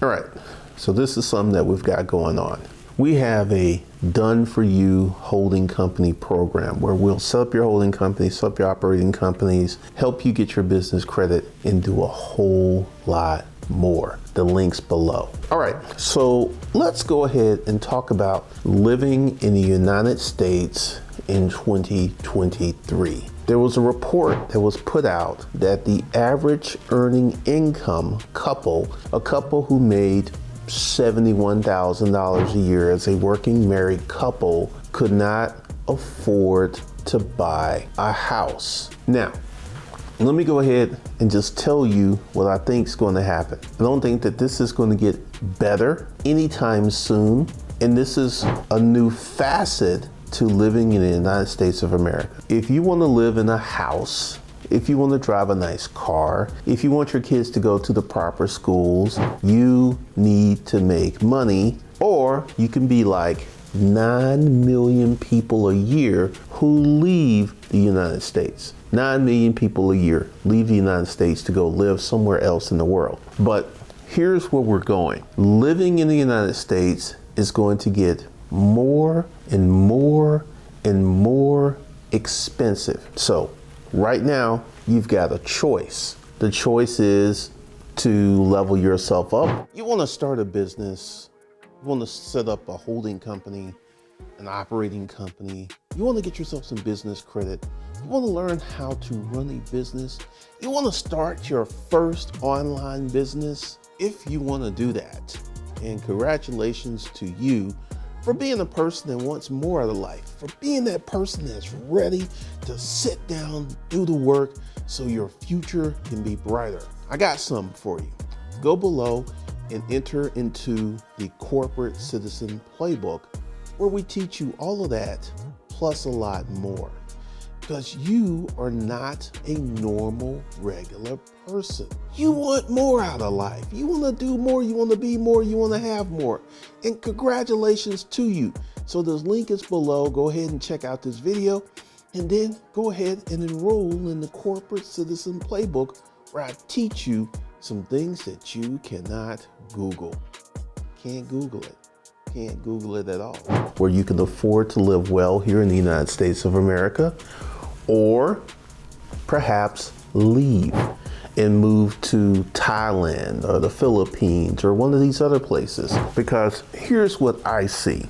All right, so this is something that we've got going on. We have a done-for-you holding company program where we'll set up your holding company, set up your operating companies, help you get your business credit, and do a whole lot more. The link's below. All right, so let's go ahead and talk about living in the United States in 2023. There was a report that was put out that the average earning income couple, a couple who made $71,000 a year as a working married couple, could not afford to buy a house. Now, let me go ahead and just tell you what I think is going to happen. I don't think that this is going to get better anytime soon, and this is a new facet to living in the United States of America. If you want to live in a house, if you want to drive a nice car, if you want your kids to go to the proper schools, you need to make money, or you can be like 9 million people a year who leave the United States. 9 million people a year leave the United States to go live somewhere else in the world. But here's where we're going. Living in the United States is going to get more and more and more expensive. So right now, you've got a choice. The choice is to level yourself up. You want to start a business. You want to set up a holding company, an operating company. You want to get yourself some business credit. You want to learn how to run a business. You want to start your first online business. If you want to do that, and congratulations to you for being a person that wants more out of life, for being that person that's ready to sit down, do the work so your future can be brighter. I got something for you. Go below and enter into the Corporate Citizen Playbook, where we teach you all of that plus a lot more. Because you are not a normal, regular person. You want more out of life. You want to do more. You want to be more. You want to have more. And congratulations to you. So this link is below. Go ahead and check out this video. And then go ahead and enroll in the Corporate Citizen Playbook, where I teach you some things that you cannot Google. Can't Google it. Can't Google it at all. Where you can afford to live well here in the United States of America, or perhaps leave and move to Thailand or the Philippines or one of these other places. Because here's what I see.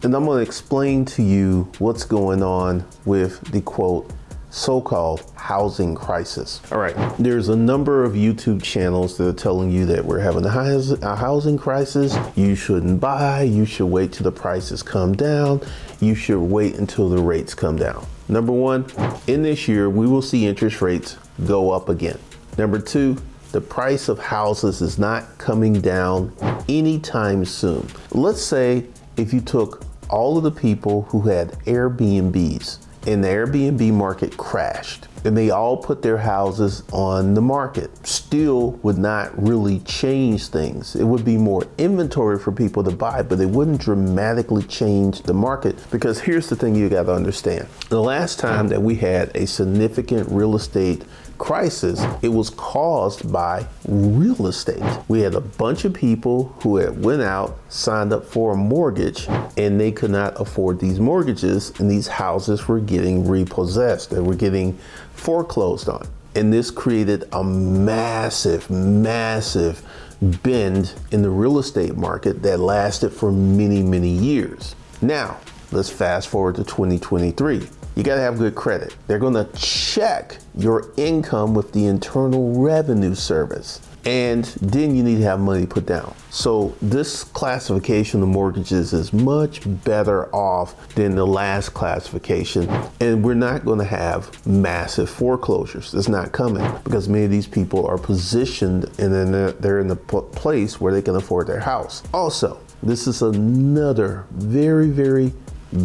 And I'm going to explain to you what's going on with the quote, so-called housing crisis. All right, there's a number of YouTube channels that are telling you that we're having a housing crisis. You shouldn't buy. You should wait till the prices come down. You should wait until the rates come down. Number one, in this year, we will see interest rates go up again. Number two, the price of houses is not coming down anytime soon. Let's say if you took all of the people who had Airbnbs and the Airbnb market crashed and they all put their houses on the market, still would not really change things. It would be more inventory for people to buy, but it wouldn't dramatically change the market. Because here's the thing you got to understand. The last time that we had a significant real estate crisis, it was caused by real estate. We had a bunch of people who had went out, signed up for a mortgage, and they could not afford these mortgages, and these houses were getting repossessed. They were getting foreclosed on. And this created a massive, massive bend in the real estate market that lasted for many, many years. Now, let's fast forward to 2023. You got to have good credit. They're going to check your income with the Internal Revenue Service. And then you need to have money put down. So this classification of mortgages is much better off than the last classification. And we're not going to have massive foreclosures. It's not coming because many of these people are positioned and then they're in the place where they can afford their house. Also, this is another very, very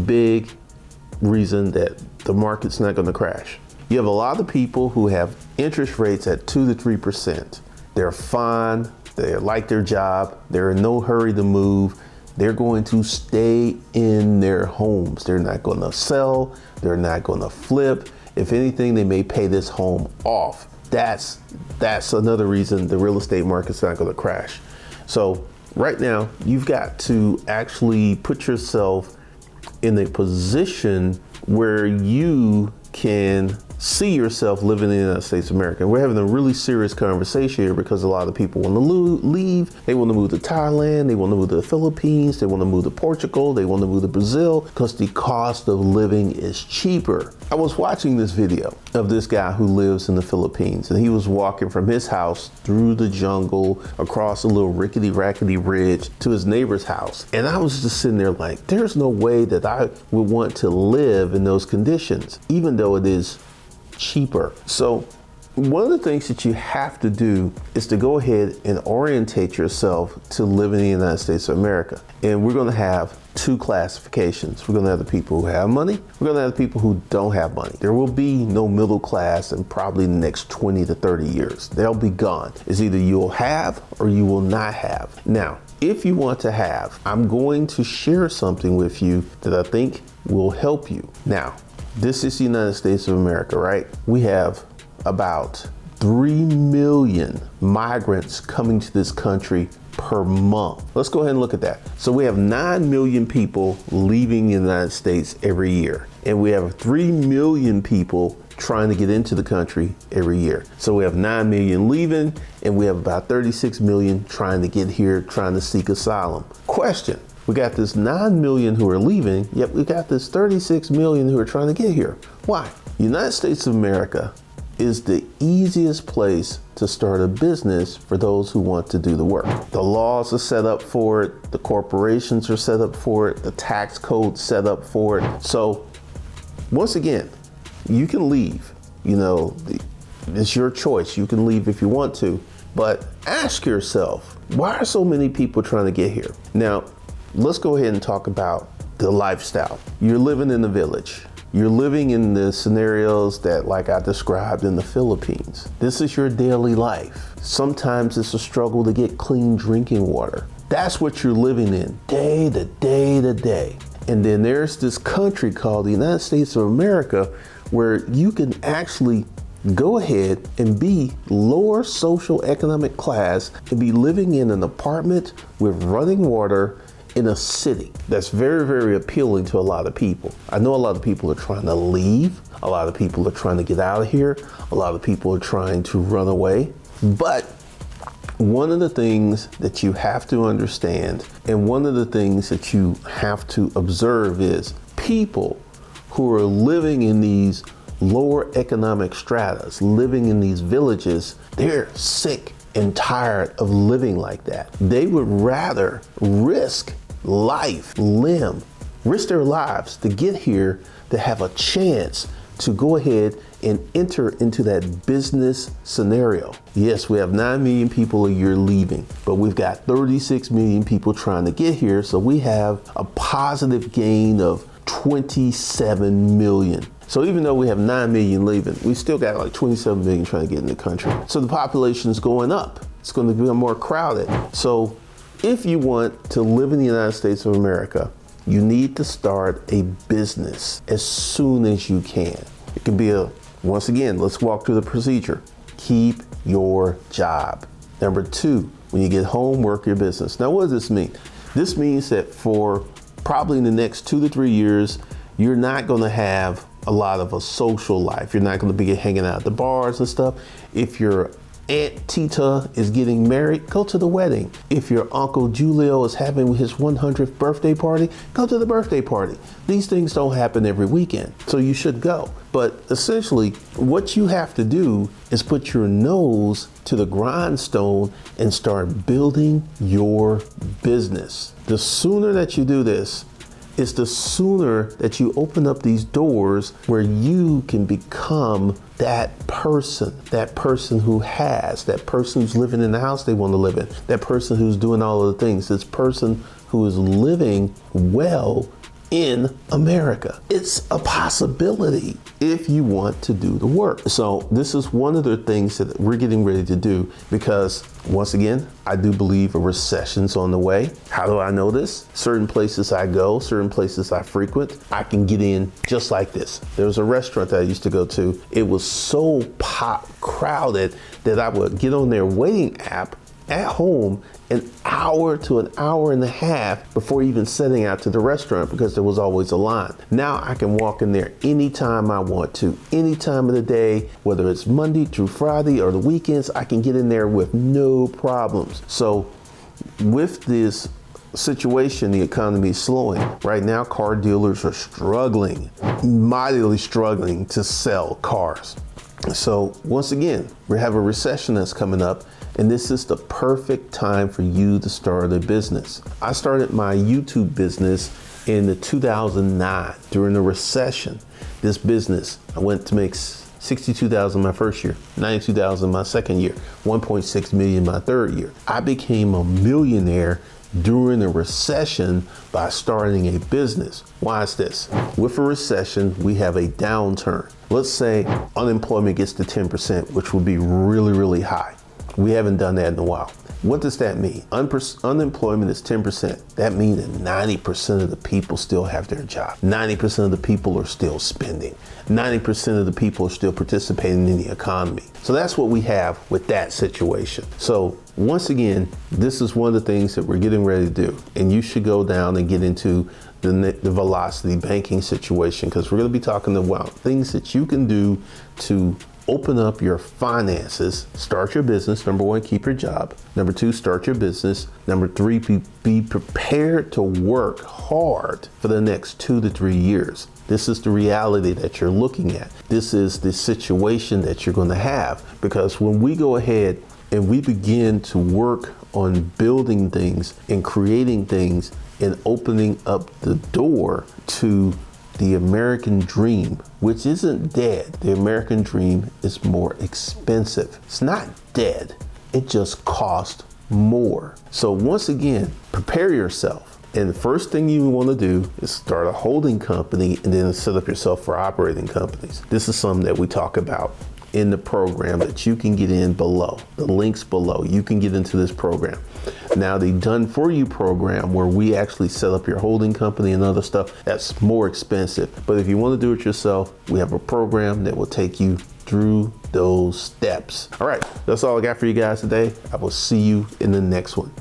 big reason that the market's not going to crash. You have a lot of people who have interest rates at 2 to 3%. They're fine. They like their job. They're in no hurry to move. They're going to stay in their homes. They're not going to sell. They're not going to flip. If anything, they may pay this home off. That's another reason the real estate market's not going to crash. So right now, you've got to actually put yourself in a position where you can see yourself living in the United States of America. And we're having a really serious conversation here because a lot of people want to leave. They want to move to Thailand. They want to move to the Philippines. They want to move to Portugal. They want to move to Brazil because the cost of living is cheaper. I was watching this video of this guy who lives in the Philippines, and he was walking from his house through the jungle across a little rickety rackety ridge to his neighbor's house. And I was just sitting there like, there's no way that I would want to live in those conditions, even though it is cheaper. So one of the things that you have to do is to go ahead and orientate yourself to live in the United States of America. And we're going to have two classifications. We're going to have the people who have money. We're going to have the people who don't have money. There will be no middle class in probably the next 20 to 30 years. They'll be gone. It's either you'll have or you will not have. Now, if you want to have, I'm going to share something with you that I think will help you. Now, this is the United States of America, right? We have about 3 million migrants coming to this country per month. Let's go ahead and look at that. So we have 9 million people leaving the United States every year. And we have 3 million people trying to get into the country every year. So we have 9 million leaving, and we have about 36 million trying to get here, trying to seek asylum. Question. We got this 9 million who are leaving, yet we got this 36 million who are trying to get here. Why? United States of America is the easiest place to start a business for those who want to do the work. The laws are set up for it. The corporations are set up for it. The tax code's set up for it. So once again, you can leave. You know, it's your choice. You can leave if you want to, but ask yourself, why are so many people trying to get here? Now, let's go ahead and talk about the lifestyle. You're living in the village. You're living in the scenarios that, like I described, in the Philippines. This is your daily life. Sometimes it's a struggle to get clean drinking water. That's what you're living in day to day to day. And then there's this country called the United States of America where you can actually go ahead and be lower social economic class and be living in an apartment with running water in a city. That's very, very appealing to a lot of people. I know a lot of people are trying to leave. A lot of people are trying to get out of here. A lot of people are trying to run away. But one of the things that you have to understand, and one of the things that you have to observe, is people who are living in these lower economic stratas, living in these villages, they're sick and tired of living like that. They would rather risk risk their lives to get here, to have a chance to go ahead and enter into that business scenario. Yes, we have 9 million people a year leaving, but we've got 36 million people trying to get here. So we have a positive gain of 27 million. So even though we have 9 million leaving, we still got like 27 million trying to get in the country. So the population is going up. It's going to be more crowded. So if you want to live in the United States of America, you need to start a business as soon as you can. It can be once again, let's walk through the procedure. Keep your job. Number 2, when you get home, work your business. Now, what does this mean? This means that for probably in the next 2 to 3 years, you're not going to have a lot of a social life. You're not going to be hanging out at the bars and stuff. If your Aunt Tita is getting married, go to the wedding. If your Uncle Julio is having his 100th birthday party, go to the birthday party. These things don't happen every weekend, so you should go. But essentially, what you have to do is put your nose to the grindstone and start building your business. The sooner that you do this, it's the sooner that you open up these doors where you can become that person who's living in the house they want to live in, that person who's doing all of the things, this person who is living well in America. It's a possibility if you want to do the work. So this is one of the things that we're getting ready to do, because once again, I do believe a recession's on the way. How do I know this? Certain places I go, certain places I frequent, I can get in just like this. There was a restaurant that I used to go to. It was so crowded that I would get on their waiting app at home an hour to an hour and a half before even setting out to the restaurant because there was always a line. Now I can walk in there anytime I want to, any time of the day, whether it's Monday through Friday or the weekends, I can get in there with no problems. So with this situation, the economy is slowing. Right now, car dealers are struggling, mightily struggling to sell cars. So once again, we have a recession that's coming up, and this is the perfect time for you to start a business. I started my YouTube business in 2009 during the recession. This business, I went to make $62,000 my first year, $92,000 my second year, $1.6 million my third year. I became a millionaire during the recession by starting a business. Why is this? With a recession, we have a downturn. Let's say unemployment gets to 10%, which would be really, really high. We haven't done that in a while. What does that mean? Unemployment is 10%. That means that 90% of the people still have their job. 90% of the people are still spending. 90% of the people are still participating in the economy. So that's what we have with that situation. So once again, this is one of the things that we're getting ready to do. And you should go down and get into the velocity banking situation, because we're going to be talking about things that you can do to open up your finances. Start your business. Number one, keep your job. Number two, start your business. Number three, be prepared to work hard for the next 2 to 3 years. This is the reality that you're looking at. This is the situation that you're going to have, because when we go ahead and we begin to work on building things and creating things and opening up the door to the American dream, which isn't dead. The American dream is more expensive. It's not dead. It just costs more. So once again, prepare yourself. And the first thing you want to do is start a holding company and then set up yourself for operating companies. This is something that we talk about in the program that you can get in below. The links below. You can get into this program. Now, the Done For You program, where we actually set up your holding company and other stuff, that's more expensive. But if you want to do it yourself, we have a program that will take you through those steps. All right, that's all I got for you guys today. I will see you in the next one.